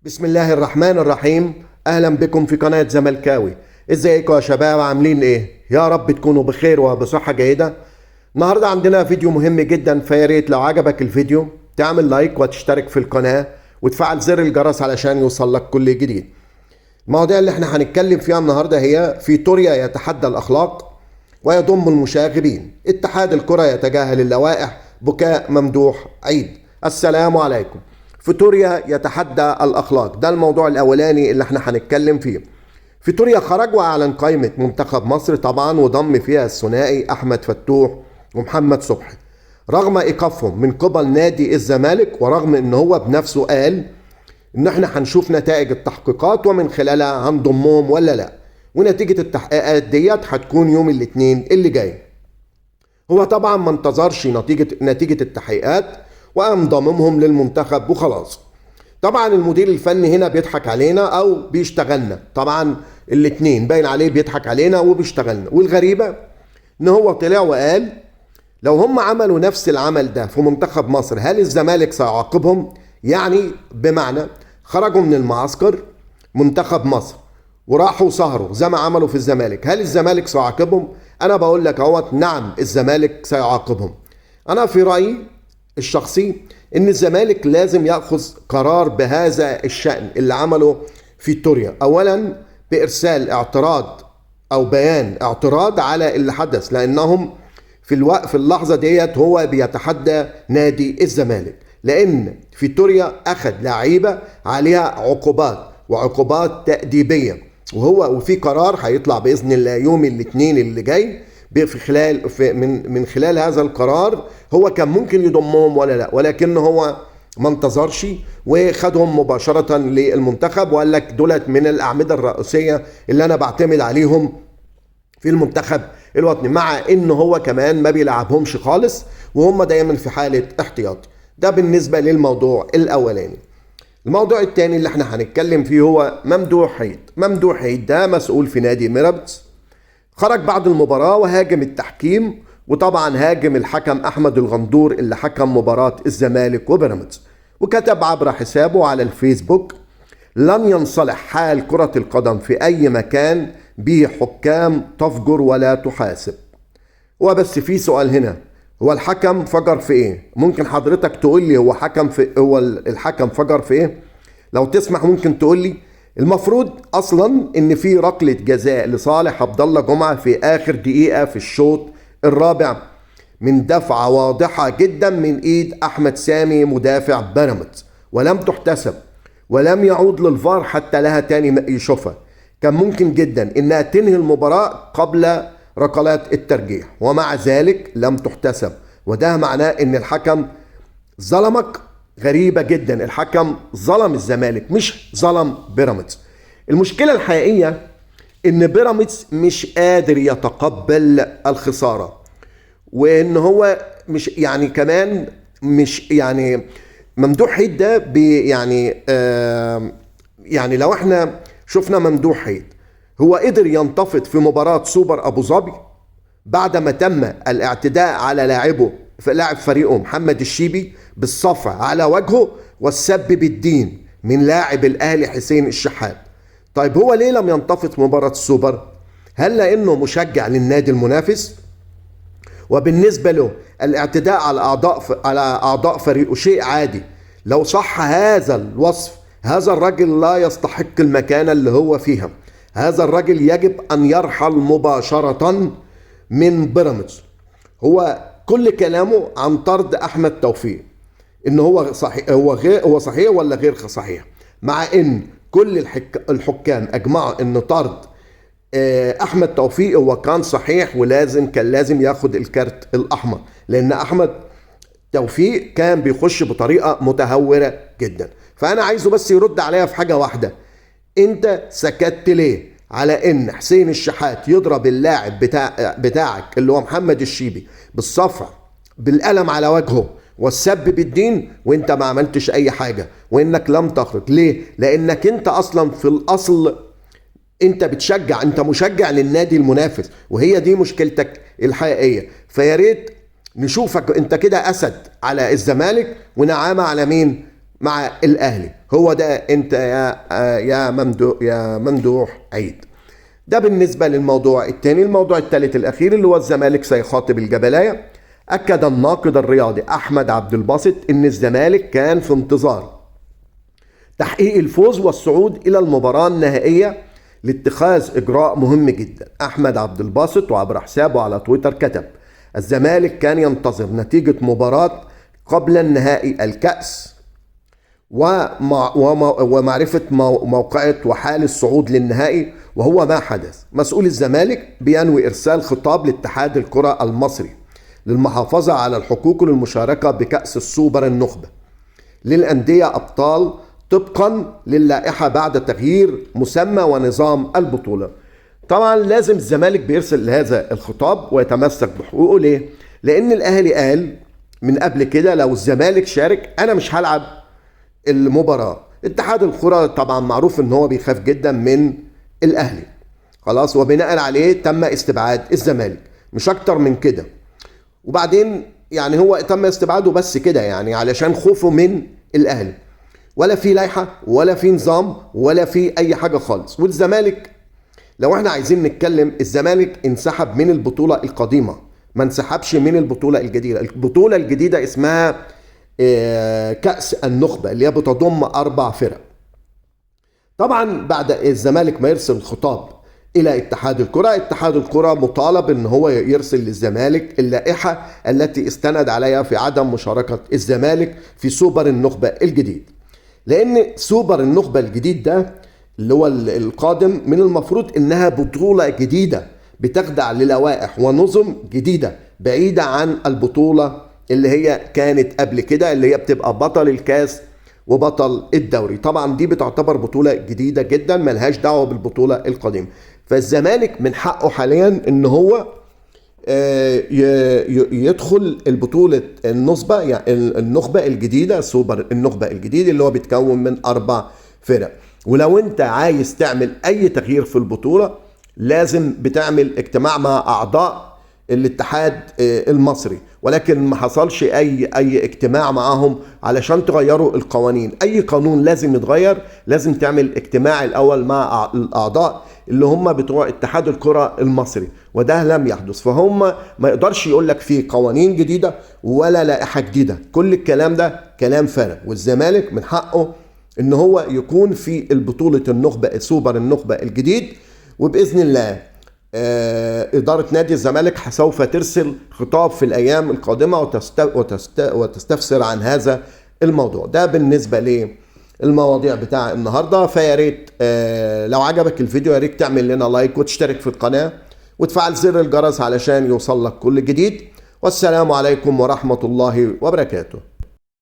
بسم الله الرحمن الرحيم. اهلا بكم في قناة زملكاوي. ازيكم يا شباب؟ عاملين ايه؟ يا رب تكونوا بخير وبصحة جيدة. النهاردة عندنا فيديو مهم جدا، فياريت لو عجبك الفيديو تعمل لايك وتشترك في القناة وتفعل زر الجرس علشان يوصل لك كل جديد. المواضيع اللي احنا هنتكلم فيها النهاردة هي فيتوريا يتحدى الاخلاق ويضم المشاغبين، اتحاد الكرة يتجاهل اللوائح، بكاء ممدوح عيد. السلام عليكم. فيتوريا يتحدى الاخلاق، ده الموضوع الاولاني اللي احنا هنتكلم فيه. فيتوريا خرج واعلن قائمة منتخب مصر طبعا، وضم فيها الثنائي احمد فتوح ومحمد صبحي رغم ايقافهم من قبل نادي الزمالك، ورغم ان هو بنفسه قال ان احنا هنشوف نتائج التحقيقات ومن خلالها هنضمهم ولا لا، ونتيجة التحقيقات ديت هتكون يوم الاثنين اللي جاي. هو طبعا ما انتظرش نتيجة التحقيقات وقام ضممهم للمنتخب وخلاص. طبعا المدير الفني هنا بيضحك علينا او بيشتغلنا، طبعا الاثنين باين عليه بيضحك علينا وبيشتغلنا. والغريبة ان هو طلع وقال لو هم عملوا نفس العمل ده في منتخب مصر هل الزمالك سيعاقبهم؟ يعني بمعنى خرجوا من المعسكر منتخب مصر وراحوا سهروا زي ما عملوا في الزمالك، هل الزمالك سيعاقبهم؟ انا بقول لك اهوت نعم الزمالك سيعاقبهم. انا في رأيي الشخصي ان الزمالك لازم ياخذ قرار بهذا الشأن اللي عمله فيتوريا، اولا بارسال اعتراض او بيان اعتراض على اللي حدث، لانهم في اللحظة ديت هو بيتحدى نادي الزمالك، لان فيتوريا اخذ لعيبة عليها عقوبات وعقوبات تأديبية، وفي قرار هيطلع باذن الله يوم الاثنين اللي جاي من خلال هذا القرار. هو كان ممكن يضمهم ولا لا، ولكن هو ما انتظرش وخدهم مباشرة للمنتخب وقال لك دولت من الأعمدة الرئيسية اللي أنا بعتمد عليهم في المنتخب الوطني، مع إن هو كمان ما بيلعبهمش خالص وهم دايما في حالة احتياط. ده بالنسبة للموضوع الأولاني. الموضوع الثاني اللي احنا هنتكلم فيه هو ممدوح عيد. ممدوح عيد ده مسؤول في نادي بيراميدز، خرج بعد المباراة وهاجم التحكيم، وطبعا هاجم الحكم أحمد الغندور اللي حكم مباراة الزمالك وبيراميدز، وكتب عبر حسابه على الفيسبوك لن ينصلح حال كرة القدم في أي مكان به حكام تفجر ولا تحاسب. وبس في سؤال هنا، هو الحكم فجر في ايه؟ ممكن حضرتك تقول لي هو الحكم فجر في ايه؟ لو تسمح ممكن تقول لي. المفروض اصلا ان في ركله جزاء لصالح عبد الله جمعه في اخر دقيقه في الشوط الرابع من دفعه واضحه جدا من ايد احمد سامي مدافع بيراميدز، ولم تحتسب ولم يعود للفار حتى لها تاني يشوفها. كان ممكن جدا انها تنهي المباراه قبل ركلات الترجيح، ومع ذلك لم تحتسب، وده معناه ان الحكم ظلمك. غريبة جدا، الحكم ظلم الزمالك مش ظلم بيراميدز. المشكلة الحقيقية ان بيراميدز مش قادر يتقبل الخسارة، وان هو مش يعني كمان مش يعني ممدوح عيد ده يعني لو احنا شفنا ممدوح عيد هو قدر ينتفض في مباراة سوبر ابو ظبي بعد ما تم الاعتداء على لاعب فريقه محمد الشيبي بالصفع على وجهه والسب بالدين من لاعب الاهلي حسين الشحات. طيب هو ليه لم ينتفض في مباراة السوبر؟ هل لانه مشجع للنادي المنافس؟ وبالنسبة له الاعتداء على اعضاء فريقه شيء عادي. لو صح هذا الوصف، هذا الرجل لا يستحق المكانة اللي هو فيها. هذا الرجل يجب ان يرحل مباشرة من بيراميدز. هو كل كلامه عن طرد احمد توفيق، ان هو صحيح، هو صحيح ولا غير صحيح، مع ان كل الحكام اجمعوا ان طرد احمد توفيق هو كان صحيح، كان لازم ياخد الكارت الاحمر، لان احمد توفيق كان بيخش بطريقة متهورة جدا. فانا عايزه بس يرد عليا في حاجة واحدة، انت سكت ليه على ان حسين الشحات يضرب اللاعب بتاعك اللي هو محمد الشيبي بالصفع بالقلم على وجهه والسب بالدين وانت ما عملتش اي حاجة، وانك لم تخرج؟ ليه؟ لانك انت اصلا في الاصل انت مشجع للنادي المنافس، وهي دي مشكلتك الحقيقية. فياريت نشوفك انت كده اسد على الزمالك ونعامة على مين؟ مع الاهلي. هو ده انت يا ممدوح عيد. ده بالنسبة للموضوع الثاني. الموضوع الثالث الأخير اللي هو الزمالك سيخاطب الجبلاية. أكد الناقد الرياضي أحمد عبد الباسط إن الزمالك كان في انتظار تحقيق الفوز والصعود إلى المباراة النهائية لاتخاذ إجراء مهم جدا. أحمد عبد الباسط وعبر حسابه على تويتر كتب: الزمالك كان ينتظر نتيجة مباراة قبل النهائي الكأس ومعرفة موقعة وحال الصعود للنهائي، وهو ما حدث. مسؤول الزمالك بينوي إرسال خطاب لاتحاد الكرة المصري للمحافظة على الحقوق للمشاركة بكأس السوبر النخبة للأندية أبطال طبقا للائحة بعد تغيير مسمى ونظام البطولة. طبعا لازم الزمالك بيرسل هذا الخطاب ويتمسك بحقوقه. ليه؟ لأن الأهلي قال من قبل كده لو الزمالك شارك أنا مش هلعب المباراة. اتحاد الكرة طبعا معروف ان هو بيخاف جدا من الاهلي، خلاص، وبناء عليه تم استبعاد الزمالك، مش اكتر من كده. وبعدين يعني هو تم استبعاده بس كده، يعني علشان خوفه من الاهلي، ولا في لائحة ولا في نظام ولا في اي حاجة خالص. والزمالك لو احنا عايزين نتكلم، الزمالك انسحب من البطولة القديمة، ما انسحبش من البطولة الجديدة. البطولة الجديدة اسمها كأس النخبة اللي هي بتضم 4 فرق. طبعا بعد الزمالك ما يرسل الخطاب الى اتحاد الكرة، اتحاد الكرة مطالب ان هو يرسل للزمالك اللائحة التي استند عليها في عدم مشاركة الزمالك في سوبر النخبة الجديد. لان سوبر النخبة الجديد ده اللي هو القادم من المفروض انها بطولة جديدة بتخضع للوائح ونظم جديدة بعيدة عن البطولة اللي هي كانت قبل كده، اللي هي بتبقى بطل الكاس وبطل الدوري. طبعا دي بتعتبر بطولة جديدة جدا ملهاش دعوة بالبطولة القديمة. فالزمالك من حقه حاليا ان هو يدخل البطولة النخبة، يعني النخبة الجديدة، سوبر النخبة الجديد اللي هو بيتكون من 4 فرق. ولو انت عايز تعمل اي تغيير في البطولة لازم بتعمل اجتماع مع اعضاء الاتحاد المصري، ولكن ما حصلش اي اجتماع معاهم علشان تغيروا القوانين. اي قانون لازم يتغير لازم تعمل اجتماع الاول مع الاعضاء اللي هم بتوع اتحاد الكرة المصري، وده لم يحدث. فهم ما يقدرش يقول لك في قوانين جديدة ولا لائحة جديدة، كل الكلام ده كلام فارغ. والزمالك من حقه ان هو يكون في البطولة النخبة سوبر النخبة الجديد. وبإذن الله إدارة نادي الزمالك سوف ترسل خطاب في الأيام القادمة وتستفسر عن هذا الموضوع. ده بالنسبة للمواضيع بتاع النهاردة. فيا ريت لو عجبك الفيديو يا ريت تعمل لنا لايك وتشترك في القناة وتفعل زر الجرس علشان يوصل لك كل جديد. والسلام عليكم ورحمة الله وبركاته.